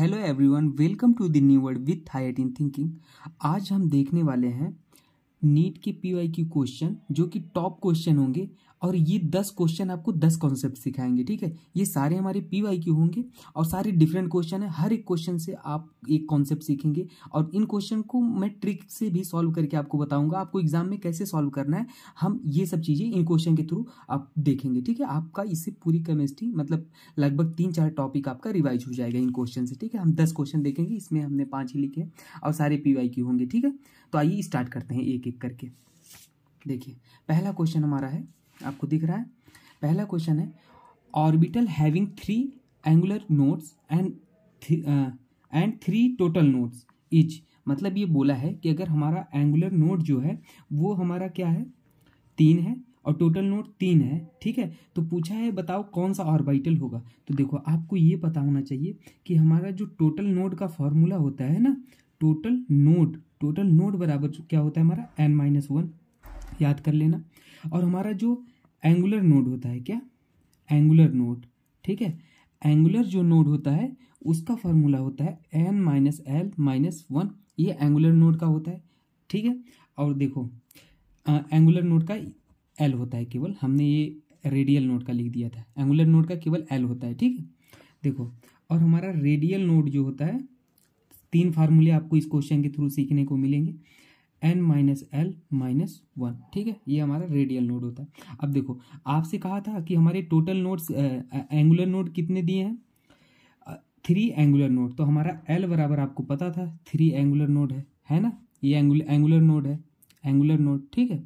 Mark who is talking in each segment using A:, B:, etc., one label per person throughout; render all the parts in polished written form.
A: Hello everyone, welcome to the new word with IIT thinking. आज हम देखने वाले हैं नीट के PYQ क्वेश्चन, जो कि टॉप क्वेश्चन होंगे और ये 10 क्वेश्चन आपको 10 कॉन्सेप्ट सिखाएंगे। ठीक है, ये सारे हमारे PYQ होंगे और सारे डिफरेंट क्वेश्चन है। हर एक क्वेश्चन से आप एक कॉन्सेप्ट सीखेंगे और इन क्वेश्चन को मैं ट्रिक से भी सॉल्व करके आपको बताऊंगा आपको एग्जाम में कैसे सॉल्व करना है। हम ये सब चीज़ें इन क्वेश्चन के थ्रू आप देखेंगे। ठीक है, आपका इससे पूरी केमिस्ट्री मतलब लगभग 3-4 टॉपिक आपका रिवाइज हो जाएगा इन क्वेश्चन से। ठीक है, हम 10 क्वेश्चन देखेंगे, इसमें हमने 5 ही लिखे हैं और सारे PYQ होंगे। ठीक है, तो आइए स्टार्ट करते हैं एक एक करके। देखिए, पहला क्वेश्चन हमारा है, आपको दिख रहा है। पहला क्वेश्चन है orbital having 3 angular nodes and 3 total nodes etch. मतलब ये बोला है कि अगर हमारा एंगुलर नोड जो है वो हमारा क्या है, 3 है और टोटल नोड 3 है। ठीक है, तो पूछा है बताओ कौन सा ऑर्बिटल होगा। तो देखो, आपको ये पता होना चाहिए कि हमारा जो टोटल नोड का फॉर्मूला होता है ना, टोटल नोड बराबर क्या होता है हमारा n-1, याद कर लेना। और हमारा जो एंगुलर नोड होता है, क्या एंगुलर नोड, ठीक है, एंगुलर जो नोड होता है उसका फॉर्मूला होता है n-l-1। ये एंगुलर नोड का होता है। ठीक है, और देखो एंगुलर नोड का l होता है केवल, हमने ये रेडियल नोड का लिख दिया था। एंगुलर नोड का केवल l होता है। ठीक है, देखो, और हमारा रेडियल नोड जो होता है, 3 फार्मूले आपको इस क्वेश्चन के थ्रू सीखने को मिलेंगे, n-l-1। ठीक है, ये हमारा रेडियल नोड होता है। अब देखो, आपसे कहा था कि हमारे टोटल नोड्स एंगुलर नोड कितने दिए हैं, 3 एंगुलर नोड। तो हमारा l बराबर आपको पता था 3 एंगुलर नोड है ना, ये एंगुलर नोड है, एंगुलर नोड। ठीक है,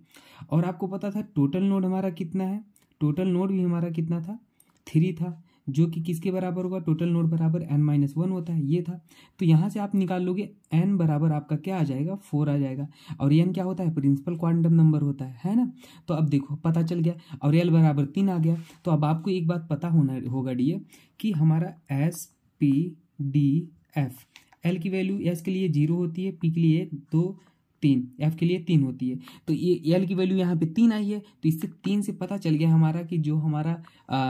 A: और आपको पता था टोटल नोड हमारा कितना है, टोटल नोड भी हमारा कितना था, 3 था, जो कि किसके बराबर होगा, टोटल नोड बराबर n-1 होता है, ये था। तो यहाँ से आप निकाल लोगे n बराबर आपका क्या आ जाएगा, 4 आ जाएगा। और n क्या होता है, प्रिंसिपल क्वांटम नंबर होता है ना। तो अब देखो पता चल गया, और l बराबर 3 आ गया। तो अब आपको एक बात पता होगा डियर, कि हमारा S P D F, L की वैल्यू S के लिए 0 होती है, P के लिए 1 2 3, F के लिए 3 होती है। तो ये L की वैल्यू यहाँ पे 3 आई है, तो इससे 3 से पता चल गया हमारा कि जो हमारा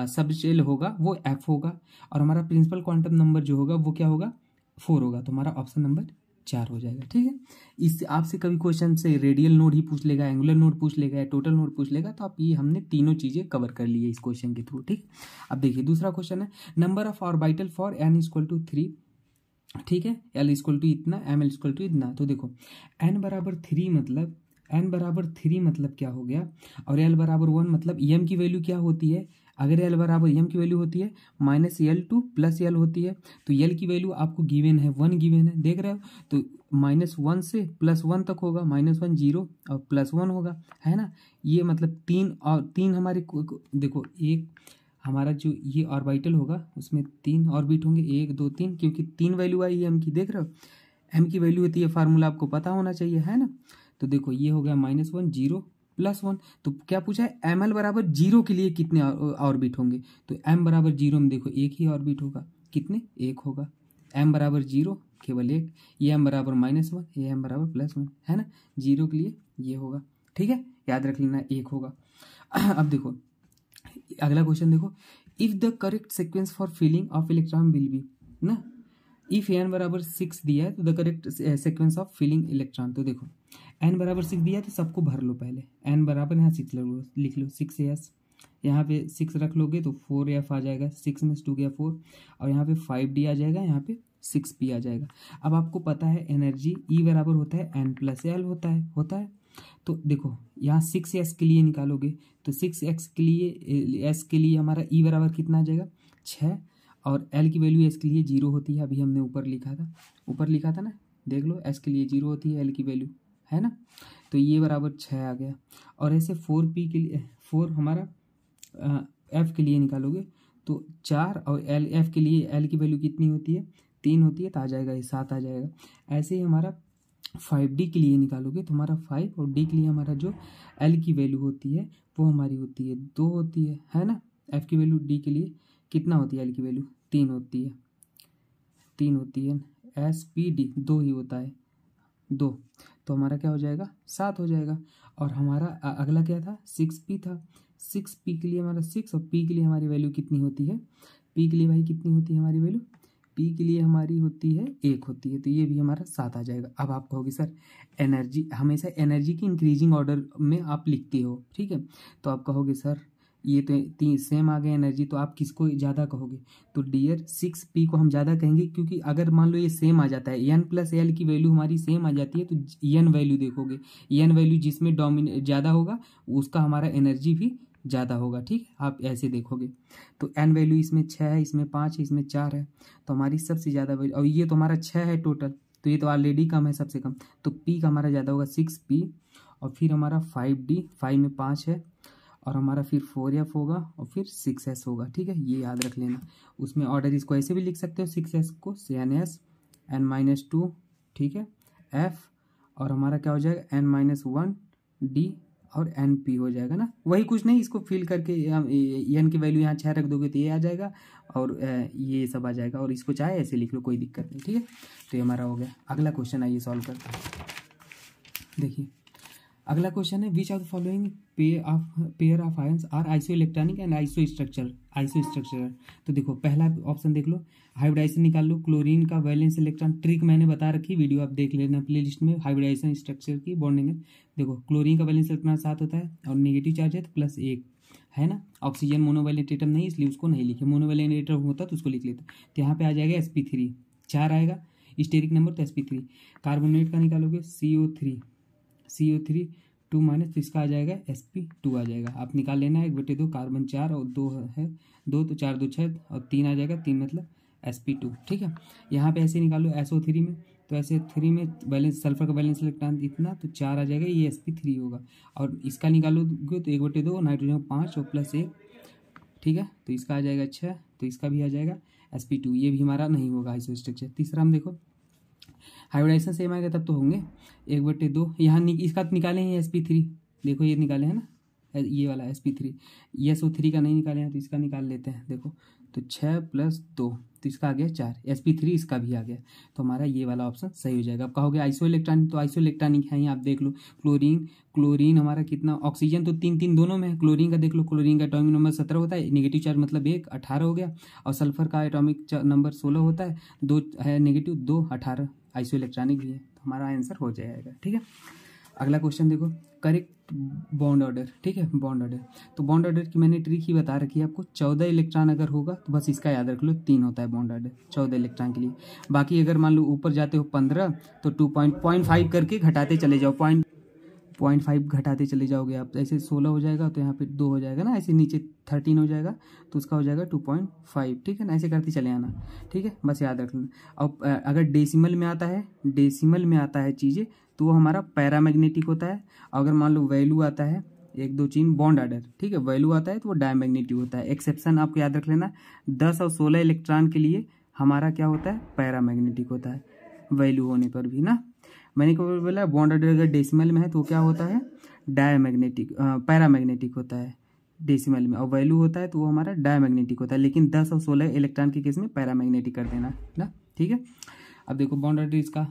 A: सब शेल होगा वो F होगा, और हमारा प्रिंसिपल क्वांटम नंबर जो होगा वो क्या होगा, 4 होगा। तो हमारा ऑप्शन नंबर 4 हो जाएगा। ठीक है, इससे आपसे कभी क्वेश्चन से रेडियल नोड ही पूछ लेगा, एंगुलर नोड पूछ लेगा या टोटल नोड पूछ लेगा, तो आप ये हमने तीनों चीजें कवर कर ली है इस क्वेश्चन के थ्रू। ठीक, अब देखिए दूसरा क्वेश्चन है number of orbital for n=3। ठीक है, L इक्वल टू इतना, M इक्वल टू इतना। तो देखो n बराबर 3 मतलब क्या हो गया, और L बराबर 1 मतलब M की वैल्यू क्या होती है, अगर L बराबर M की वैल्यू होती है -L2 + L होती है। तो L की वैल्यू आपको गिवन है 1 गिवन है, देख रहे हो। तो -1 से +1 तक होगा, -1 0 और +1 होगा, है ना। ये मतलब 3 और 3 हमारे देखो, एक हमारा जो ये ऑर्बिटल होगा उसमें 3 ऑर्बिट होंगे, 1 2 3, क्योंकि 3 वैल्यू आई है M की, देख रहे हो। M की वैल्यू होती है, फार्मूला आपको पता होना चाहिए, है ना। तो देखो ये हो गया -1 0 +1। तो क्या पूछा है, ML बराबर 0 के लिए कितने ऑर्बिट होंगे। तो M बराबर 0 में देखो एक ही ऑर्बिट होगा, कितने, 1 होगा। M बराबर 0 केवल 1, ये M बराबर -1, ये M बराबर +1, है ना। 0 के लिए ये होगा। ठीक है, याद रख लेना 1 होगा। अब देखो अगला क्वेश्चन देखो, if the correct sequence for filling of electron will be ना, इफ n बराबर 6 दिया है तो the correct sequence of filling electron. तो देखो n बराबर 6 दिया है तो सबको भर लो पहले, n बराबर यहाँ 6 लिख लो, 6s, यहाँ पे 6 रख लोगे तो 4f आ जाएगा, 6 में 2 गया 4, और यहाँ पे 5d आ जाएगा, यहाँ पे 6p आ जाएगा। अब आपको पता है एनर्जी E बराबर होता है n+L होता है। तो देखो यहाँ 6s के लिए निकालोगे तो 6x के लिए, s के लिए हमारा E बराबर कितना आ जाएगा, 6, और L की वैल्यू s के लिए 0 होती है, अभी हमने ऊपर लिखा था ना, देख लो s के लिए 0 होती है, L की वैल्यू, है ना। तो ये बराबर 6 आ गया, और ऐसे 4p के लिए 4 हमारा f के लिए निकालोगे तो 4, और f के लिए L की वैल्यू कितनी होती है, 3 होती है, तो आ जाएगा ये 7 आ जाएगा। ऐसे ही हमारा 5d के लिए निकालोगे तो हमारा 5, और d के लिए हमारा जो L की वैल्यू होती है वो हमारी होती है 2 होती है ना। f की वैल्यू d के लिए कितना होती है, L की वैल्यू 3 होती है, SPD 2 ही होता है, 2। तो हमारा क्या हो जाएगा, 7 हो जाएगा। और हमारा अगला क्या था, 6p था, 6p के लिए हमारा 6, और p के लिए हमारी वैल्यू कितनी होती है, p के लिए भाई कितनी होती है हमारी वैल्यू, पी के लिए हमारी होती है 1 होती है, तो ये भी हमारा 7 आ जाएगा। अब आप कहोगे सर एनर्जी, हमेशा एनर्जी की इंक्रीजिंग ऑर्डर में आप लिखते हो, ठीक है। तो आप कहोगे सर ये तो तीन सेम आ गए एनर्जी, तो आप किसको ज़्यादा कहोगे? तो डियर 6p को हम ज़्यादा कहेंगे, क्योंकि अगर मान लो ये सेम आ जाता है, n प्लस एल की वैल्यू हमारी सेम आ जाती है, तो n वैल्यू देखोगे, n वैल्यू जिसमें डोमिनेट ज़्यादा होगा उसका हमारा एनर्जी भी ज़्यादा होगा, ठीक है। आप ऐसे देखोगे तो n वैल्यू इसमें 6 है, इसमें 5 है, इसमें 4 है, तो हमारी सबसे ज़्यादा वैल्यू, और ये तो हमारा 6 है टोटल, तो ये तो ऑलरेडी कम है सबसे कम, तो p का हमारा ज़्यादा होगा 6p, और फिर हमारा 5d, 5 में 5 है, और हमारा फिर 4f होगा, और फिर 6s होगा, ठीक है। ये याद रख लेना। उसमें ऑर्डर इसको ऐसे भी लिख सकते हो 6s को n n-2, ठीक है, f, और हमारा क्या हो जाएगा n-1 d और np हो जाएगा ना, वही कुछ नहीं, इसको फिल करके n की वैल्यू यहाँ 6 रख दोगे तो ये आ जाएगा, और ये सब आ जाएगा, और इसको चाहे ऐसे लिख लो, कोई दिक्कत नहीं, ठीक है। तो ये हमारा हो गया। अगला क्वेश्चन आइए सॉल्व करते हैं। देखिए अगला क्वेश्चन है, which of the following pair of ions are isoelectronic and isostructural. तो देखो पहला ऑप्शन देख लो, हाइब्रिडाइजेशन निकाल लो, क्लोरीन का वैलेंस इलेक्ट्रॉन, ट्रिक मैंने बता रखी, वीडियो आप देख लेना प्लेलिस्ट में, हाइब्रिडाइजेशन स्ट्रक्चर की बॉन्डिंग है। देखो क्लोरीन का वैलेंस इलेक्ट्रॉन 7 होता है, और नेगेटिव चार्ज है तो +1 है ना। ऑक्सीजन मोनोवैलेंट एटम नहीं, इसलिए उसको नहीं लिखे, मोनोवैलेंट एटम होता तो उसको लिख लेते। तो यहाँ पे आ जाएगा sp3, 4 आएगा स्टेरिक नंबर, तो sp3। कार्बोनेट का निकालोगे CO3 2 माइनस, तो इसका आ जाएगा sp2 आ जाएगा। आप निकाल लेना, 1/2 कार्बन 4 और 2 है 2, तो 4 2 6 और 3 आ जाएगा, 3 मतलब sp2, ठीक है। यहाँ पे ऐसे निकालो SO3 में, तो SO3 में बैलेंस सल्फर का बैलेंस इलेक्ट्रॉन इतना, तो 4 आ जाएगा, ये sp3 होगा। और इसका निकालोगे तो 1/2, नाइट्रोजन 5 और +1, ठीक है, तो इसका आ जाएगा 6, तो इसका भी आ जाएगा sp2, ये भी हमारा नहीं होगा आइसो स्ट्रक्चर। तीसरा हम देखो, हाइब्रिडाइजेशन सेम आएगा तब तो होंगे 1/2, यहाँ इसका तो निकाले हैं sp3, देखो ये निकाले हैं ना, ये वाला sp3, ये SO3 का नहीं निकाले हैं, तो इसका निकाल लेते हैं। देखो तो 6 + 2, तो इसका आ गया 4, sp3 इसका भी आ गया, तो हमारा ये वाला ऑप्शन सही हो जाएगा। अब कहोगे आइसो इलेक्ट्रॉनिक, तो आइसो इलेक्ट्रॉनिक है, आप देख लो, क्लोरीन हमारा कितना, ऑक्सीजन तो 3 दोनों में है, क्लोरीन का देख लो, क्लोरीन का एटॉमिक नंबर 17 होता है, नेगेटिव चार्ज मतलब 1, 18 हो गया, और सल्फर का एटॉमिक नंबर 16 होता है, 2 है नेगेटिव, 2 18, आइसो इलेक्ट्रॉनिक भी है, तो हमारा आंसर हो जाएगा, ठीक है। अगला क्वेश्चन देखो, करेक्ट बॉन्ड ऑर्डर, ठीक है, बॉन्ड ऑर्डर। तो बॉन्ड ऑर्डर की मैंने ट्रिक ही बता रखी है आपको, 14 इलेक्ट्रॉन अगर होगा तो बस इसका याद रख लो, 3 होता है बॉन्ड ऑर्डर 14 इलेक्ट्रॉन के लिए। बाकी अगर मान लो ऊपर जाते हो 15, तो 2.5 करके घटाते चले जाओ, 0.5 घटाते चले जाओगे आप, ऐसे 16 हो जाएगा, तो यहाँ पे 2 हो जाएगा ना, ऐसे नीचे 13 हो जाएगा, तो उसका हो जाएगा 2.5, ठीक है ना, ऐसे करते चले आना, ठीक है, बस याद रख लेना। अब अगर डेसिमल में आता है चीज़ें, तो वो हमारा पैरामैग्नेटिक होता है। अगर मान लो वैल्यू आता है 1 2 3 बॉन्ड ऑर्डर, ठीक है, वैल्यू आता है तो वो डायमैग्नेटिक होता है। एक्सेप्शन आपको याद रख लेना, 10 और 16 इलेक्ट्रॉन के लिए हमारा क्या होता है, पैरामैग्नेटिक होता है, वैल्यू होने पर भी ना। मैंने क्या बोला, बॉन्ड ऑर्डर अगर डेसिमल में है तो क्या होता है, पैरामैग्नेटिक होता है डेसिमल में, और वैल्यू होता है तो वो हमारा डायमैग्नेटिक होता है, लेकिन 10 और 16 इलेक्ट्रॉन के केस में पैरामैग्नेटिक कर देना ना, ठीक है। अब देखो बॉन्ड ऑर्डर इसका,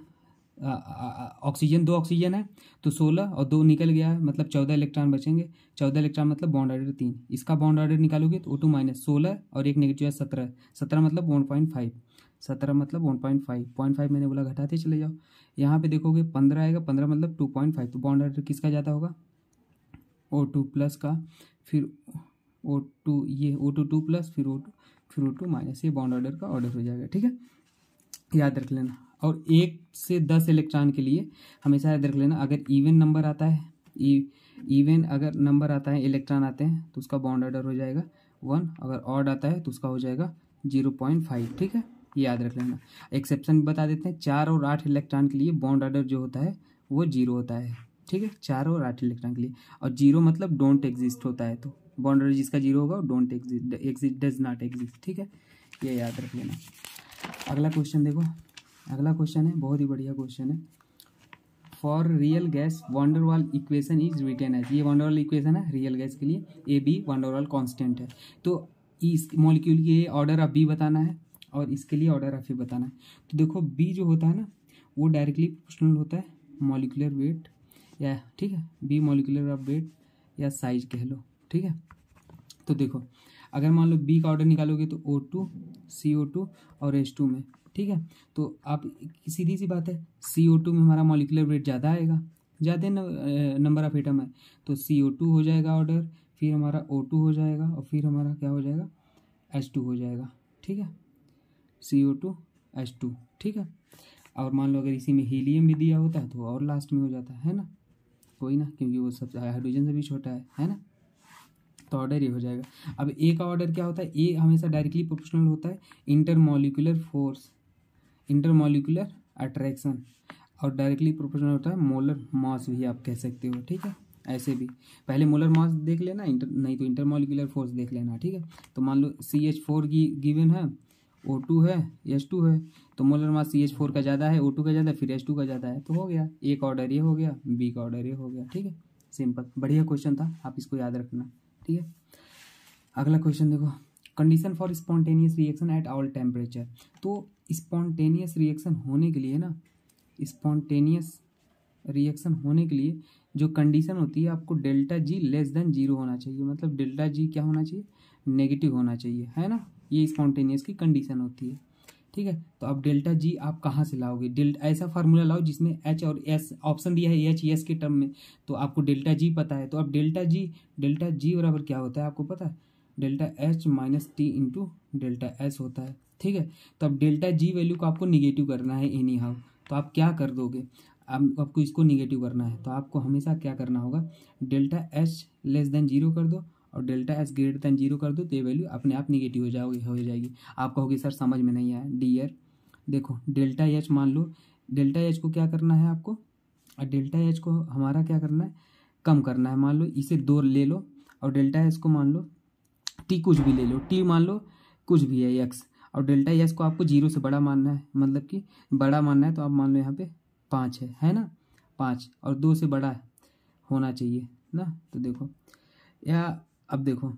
A: ऑक्सीजन 2 ऑक्सीजन है, तो 16 और 2 निकल गया है, मतलब 14 इलेक्ट्रॉन बचेंगे, 14 इलेक्ट्रॉन मतलब बॉन्ड ऑर्डर 3, इसका बॉन्ड ऑर्डर निकालोगे तो O2 माइनस 16 और एक नेगेटिव है 17, 17 मतलब 1.5, 17 मतलब 1.5, 0.5 मैंने बोला घटाते चले जाओ। यहाँ पे देखोगे 15 आएगा, 15 मतलब 2.5, तो बॉन्ड ऑर्डर किसका ज़्यादा होगा, O2 प्लस का, फिर O2 ये O2 2 प्लस, फिर O2 माइनस, ये बॉन्ड ऑर्डर का ऑर्डर हो जाएगा, ठीक है, याद रख लेना। और 1 से 10 इलेक्ट्रॉन के लिए हमेशा याद रख लेना, अगर इवन नंबर आता है, इवन अगर नंबर आता है, इलेक्ट्रॉन आते हैं, तो उसका बॉन्ड ऑर्डर हो जाएगा 1, अगर ऑड आता है तो उसका हो जाएगा 0.5, ठीक है, ये याद रख लेना। एक्सेप्शन बता देते हैं, 4 और 8 इलेक्ट्रॉन के लिए बॉन्ड ऑर्डर जो होता है वो 0 होता है, ठीक है, 4 और 8 इलेक्ट्रॉन के लिए, और 0 मतलब डोंट एग्जिस्ट होता है, तो बॉन्ड ऑर्डर जिसका 0 होगा don't exist, does not exist, ठीक है, ये याद रख लेना। अगला क्वेश्चन देखो, अगला क्वेश्चन है बहुत ही बढ़िया क्वेश्चन है, for real gas Van der Waals equation is written as, ये वंडरवाल इक्वेशन है रियल गैस के लिए, AB वंडरवाल कांस्टेंट है, तो इस मॉलिक्यूल की ये ऑर्डर ऑफ B बताना है और इसके लिए ऑर्डर ऑफ A बताना है। तो देखो B जो होता है ना, वो डायरेक्टली प्रोपोर्शनल होता है मॉलिक्यूलर वेट, या ठीक है, B मॉलिक्यूलर ऑफ वेट या साइज कह लो, ठीक है। तो देखो अगर मान लो बी का ऑर्डर निकालोगे तो O2, CO2 और H2 में, ठीक है। तो आप सीधी सी बात है, CO2 में हमारा मॉलिक्यूलर वेट ज़्यादा आएगा, ज़्यादा नंबर ऑफ एटम है, तो CO2 हो जाएगा ऑर्डर, फिर हमारा O2 हो जाएगा और फिर हमारा क्या हो जाएगा, H2 हो जाएगा, ठीक है, CO2 H2, ठीक है। और मान लो अगर इसी में हीलियम भी दिया होता तो और लास्ट में हो जाता है ना, कोई ना, क्योंकि वो सबसे हाइड्रोजन से भी छोटा है ना, तो ऑर्डर ये हो जाएगा। अब ए का ऑर्डर क्या होता है, ए हमेशा डायरेक्टली प्रोपोर्शनल होता है इंटरमॉलिक्यूलर फोर्स, इंटरमॉलिक्यूलर अट्रैक्शन, और डायरेक्टली प्रोपोर्शनल होता है मोलर मास भी आप कह सकते हो, ठीक है। ऐसे भी पहले मोलर मास देख लेना, नहीं तो इंटरमॉलिक्यूलर फोर्स देख लेना, ठीक है। तो मान लो CH4 की गिवन है, O2 है, H2 है, तो मोलर मास CH4 का ज़्यादा है, O2 का ज़्यादा है, फिर H2 का ज़्यादा है, तो हो गया, ए का ऑर्डर ये हो गया, बी का ऑर्डर ये हो गया, ठीक है। सिंपल, बढ़िया क्वेश्चन था, आप इसको याद रखना, ठीक है। अगला क्वेश्चन देखो, condition for spontaneous reaction at all temperature. तो स्पॉन्टेनियस रिएक्शन होने के लिए ना, स्पॉन्टेनियस रिएक्शन होने के लिए जो कंडीशन होती है, आपको delta G less than zero होना चाहिए, मतलब डेल्टा जी क्या होना चाहिए, नेगेटिव होना चाहिए, है ना, ये स्पॉन्टेनियस की कंडीशन होती है, ठीक है। तो अब डेल्टा जी आप कहाँ से लाओगे, ऐसा फार्मूला लाओ जिसमें एच और एस ऑप्शन दिया है, एच एस के टर्म में, तो आपको डेल्टा जी पता है। तो अब डेल्टा जी बराबर क्या होता है आपको पता है, delta H minus T into delta S होता है, ठीक है। तो अब डेल्टा जी वैल्यू को आपको निगेटिव करना है एनी हाउ, तो आप क्या कर दोगे, अब आपको इसको निगेटिव करना है, तो आपको हमेशा क्या करना होगा, delta H less than zero कर दो और delta H greater than zero कर दो, तो ये वैल्यू अपने आप निगेटिव हो जाएगी। आप कहोगे सर समझ में नहीं आया, डियर देखो, डेल्टा एच मान लो, डेल्टा एच को क्या करना है आपको, और डेल्टा एच को हमारा क्या करना है, कम करना है। मान लो इसे 2 ले लो और डेल्टा एच को मान लो टी कुछ भी ले लो, टी मान लो कुछ भी है एक्स, और डेल्टा एच को आपको जीरो से बड़ा मानना है, मतलब कि बड़ा मानना है, तो आप मान लो यहाँ पे 5 है ना, 5 और 2 से बड़ा होना चाहिए ना। तो देखो या अब देखो,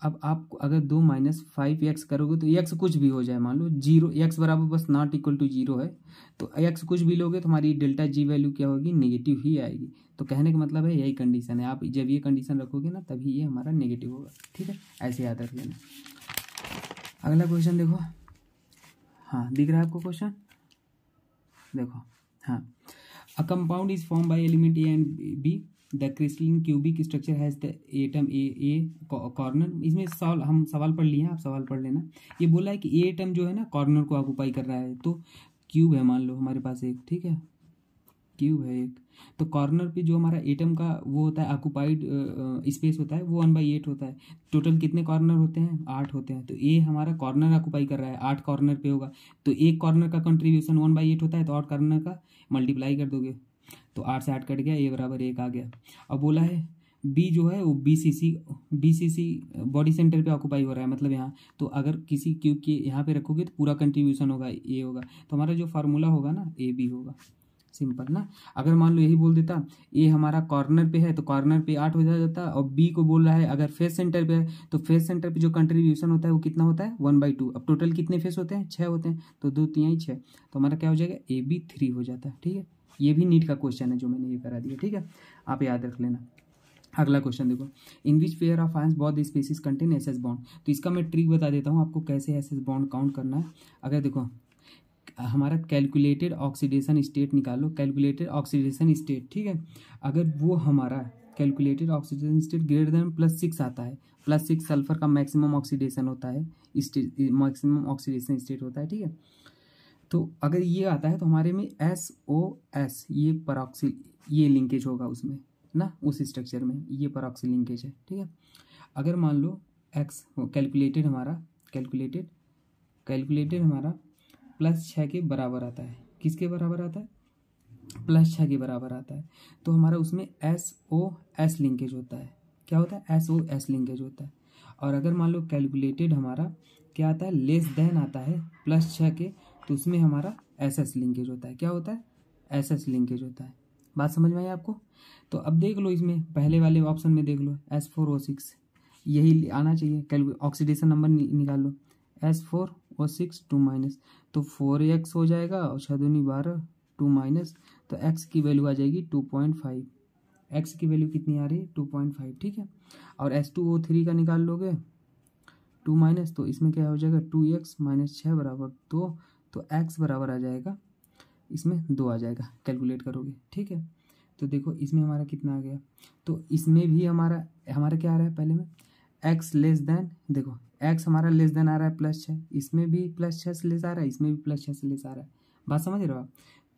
A: अब आप अगर 2 माइनस 5x करोगे तो x कुछ भी हो जाए, मान लो जीरो, x बराबर बस नॉट इक्वल टू जीरो है, तो x कुछ भी लोगे तो हमारी डेल्टा जी वैल्यू क्या होगी, नेगेटिव ही आएगी। तो कहने का मतलब है यही कंडीशन है, आप जब ये कंडीशन रखोगे ना तभी ये हमारा नेगेटिव होगा, ठीक है, ऐसे याद रख लेना। अगला क्वेश्चन देखो, हाँ दिख रहा है आपको क्वेश्चन, देखो हाँ, a compound is form by element A and B, the crystalline cubic structure has the atom A corner. इसमें हम सवाल पढ़ लिए हैं, आप सवाल पढ़ लेना। ये बोला है कि ए एटम जो है ना कॉर्नर को ऑक्यूपाई कर रहा है, तो क्यूब है मान लो हमारे पास एक, ठीक है, क्यूब है एक, तो कॉर्नर पे जो हमारा एटम का वो होता है ऑक्यूपाइड स्पेस होता है वो 1/8 होता है। टोटल कितने कॉर्नर होते हैं, 8 होते हैं, तो ए हमारा कॉर्नर ऑक्यूपाई कर रहा है, 8 कॉर्नर पे होगा, तो एक कॉर्नर का कंट्रीब्यूशन 1/8 होता है, तो 8 कॉर्नर का मल्टीप्लाई कर दोगे, तो 8 से 8 कट गया, ए बराबर 1 आ गया। अब बोला है बी जो है वो BCC बॉडी सेंटर पे ऑक्यूपाई हो रहा है, मतलब यहाँ, तो अगर किसी क्यूब के यहाँ पे रखोगे तो पूरा कंट्रीब्यूशन होगा ए होगा, तो हमारा जो फार्मूला होगा ना AB होगा, सिंपल ना। अगर मान लो यही बोल देता ए हमारा कॉर्नर पे है तो कॉर्नर पे 8 हो जाता, और बी को बोल रहा है अगर फेस सेंटर पे है तो फेस सेंटर पे जो कंट्रीब्यूशन होता है वो कितना होता है 1/2। अब टोटल कितने फेस होते हैं, 6 होते हैं, तो 2 3 6, तो हमारा क्या हो जाएगा AB 3 हो जाता है, ठीक है। ये भी नीट का क्वेश्चन है जो मैंने ये करा दिया, ठीक है, आप याद रख लेना। अगला क्वेश्चन देखो, in which pair of ions both the species contain S S bond. तो इसका मैं ट्रिक बता देता हूँ आपको कैसे एसएस बॉन्ड काउंट करना है। अगर देखो हमारा कैलकुलेटेड ऑक्सीडेशन स्टेट निकालो, कैलकुलेटेड ऑक्सीडेशन स्टेट, ठीक है, अगर वो हमारा calculated oxidation state greater than +6 आता है, +6 सल्फर का मैक्सिमम ऑक्सीडेशन होता है, मैक्सिमम ऑक्सीडेशन स्टेट होता है, ठीक है। तो अगर ये आता है तो हमारे में SOS ये परऑक्सी, ये लिंकेज होगा उसमें ना, उस स्ट्रक्चर में ये परऑक्सी लिंकेज है, ठीक है। अगर मान लो एक्स कैलकुलेटेड हमारा +6 के बराबर आता है, किसके बराबर आता है, +6 के बराबर आता है, तो हमारा उसमें SOS लिंकेज होता है, क्या होता है, SOS लिंकेज होता है। और अगर मान लो कैलकुलेटेड हमारा क्या आता है, लेस देन आता है +6 के, तो उसमें हमारा SS लिंकेज होता है, क्या होता है, SS लिंकेज होता है। बात समझ में आई आपको। तो अब देख लो इसमें पहले वाले ऑप्शन में देख लो S4O6 यही आना चाहिए, ऑक्सीडेशन नंबर निकाल लो, S4O6 2 तो 4x हो जाएगा और 6 दूनी 12 2 तो x की वैल्यू आ जाएगी 2.5, x की वैल्यू कितनी आ रही है 2.5, ठीक है। और S2O3 का निकाल लोगे 2 माइनस, तो इसमें क्या हो जाएगा 2x माइनस 6 बराबर 2, तो x बराबर आ जाएगा इसमें 2 आ जाएगा, कैलकुलेट करोगे, ठीक है। तो देखो इसमें हमारा कितना आ गया, तो इसमें भी हमारा क्या आ रहा है पहले में x लेस देन, देखो x हमारा लेस देन आ रहा है +6, इसमें भी +6 से लेस आ रहा है, इसमें भी +6 से लेस आ रहा है, बात समझ रहे हो आप।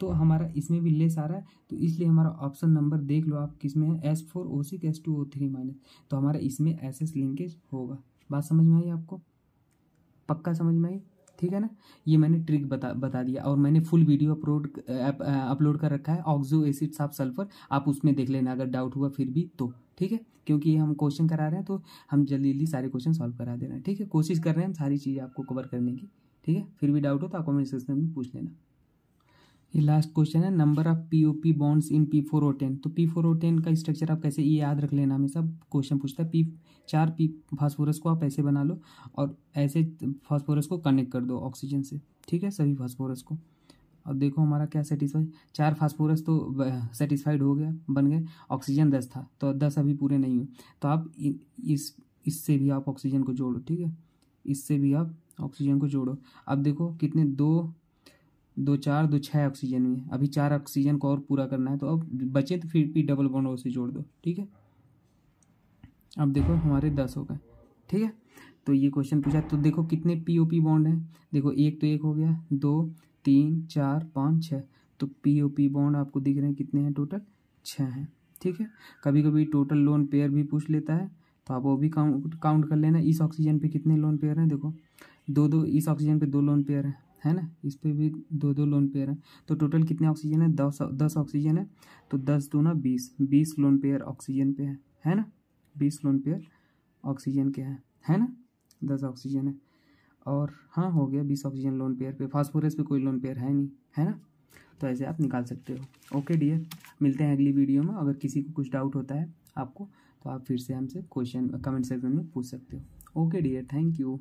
A: तो हमारा इसमें भी लेस आ रहा है, तो इसलिए हमारा ऑप्शन नंबर देख लो आप किस में है, S4O6 S2O3 माइनस, तो हमारा इसमें SS लिंकेज होगा। बात समझ में आई आपको, पक्का समझ में आई, ठीक है ना। ये मैंने ट्रिक बता दिया, और मैंने फुल वीडियो अपलोड कर रखा है, ऑक्सो एसिड साफ सल्फर, आप उसमें देख लेना अगर डाउट हुआ फिर भी तो, ठीक है। क्योंकि हम क्वेश्चन करा रहे हैं तो हम जल्दी जल्दी सारे क्वेश्चन सॉल्व करा दे रहे हैं, ठीक है। कोशिश कर रहे हैं हम सारी चीज़ें आपको कवर करने की, ठीक है। फिर भी डाउट हो तो आप कमेंट सेक्शन में पूछ लेना। ये लास्ट क्वेश्चन है, number of POP bonds in P4O10। तो P4O10 का स्ट्रक्चर आप कैसे, ये याद रख लेना, हमेशा क्वेश्चन पूछता है। 4 P फास्फोरस को आप ऐसे बना लो और ऐसे फास्फोरस को कनेक्ट कर दो ऑक्सीजन से, ठीक है, सभी फास्फोरस को। अब देखो हमारा क्या सेटिस्फाई, 4 फास्फोरस तो सेटिस्फाइड हो गया, बन गए। ऑक्सीजन 10 था तो 10 अभी पूरे नहीं हुए, तो आप इससे भी आप ऑक्सीजन को जोड़ो, ठीक है, इससे भी आप ऑक्सीजन को जोड़ो। अब देखो कितने, 2 4 2 6 ऑक्सीजन में, अभी 4 ऑक्सीजन को और पूरा करना है, तो अब बचे तो फिर भी डबल बॉन्ड से जोड़ दो, ठीक है। अब देखो हमारे 10 हो गए, ठीक है। तो ये क्वेश्चन पूछा, तो देखो कितने POP बॉन्ड हैं, देखो एक तो एक हो गया, 2 3 4 5 6, तो POP बॉन्ड आपको दिख रहे हैं कितने हैं, टोटल 6 हैं, ठीक है। कभी कभी टोटल लोन पेयर भी पूछ लेता है, तो आप वो भी काउंट कर लेना। इस ऑक्सीजन पे कितने लोन पेयर हैं, देखो 2 इस ऑक्सीजन पे 2 लोन पेयर है ना, इस पे भी 2 लोन पेयर है, तो टोटल कितने ऑक्सीजन है, 10 ऑक्सीजन है, तो 10 दूना 20 लोन पेयर ऑक्सीजन पे है ना, 20 लोन पेयर ऑक्सीजन के है ना, 10 ऑक्सीजन है, और हाँ हो गया 20 ऑक्सीजन लोन पेयर पे। फास्फोरस पे कोई लोन पेयर है नहीं, है ना, तो ऐसे आप निकाल सकते हो। ओके डियर, मिलते हैं अगली वीडियो में। अगर किसी को कुछ डाउट होता है आपको, तो आप फिर से हमसे क्वेश्चन कमेंट सेक्शन में पूछ सकते हो। Okay dear, thank you.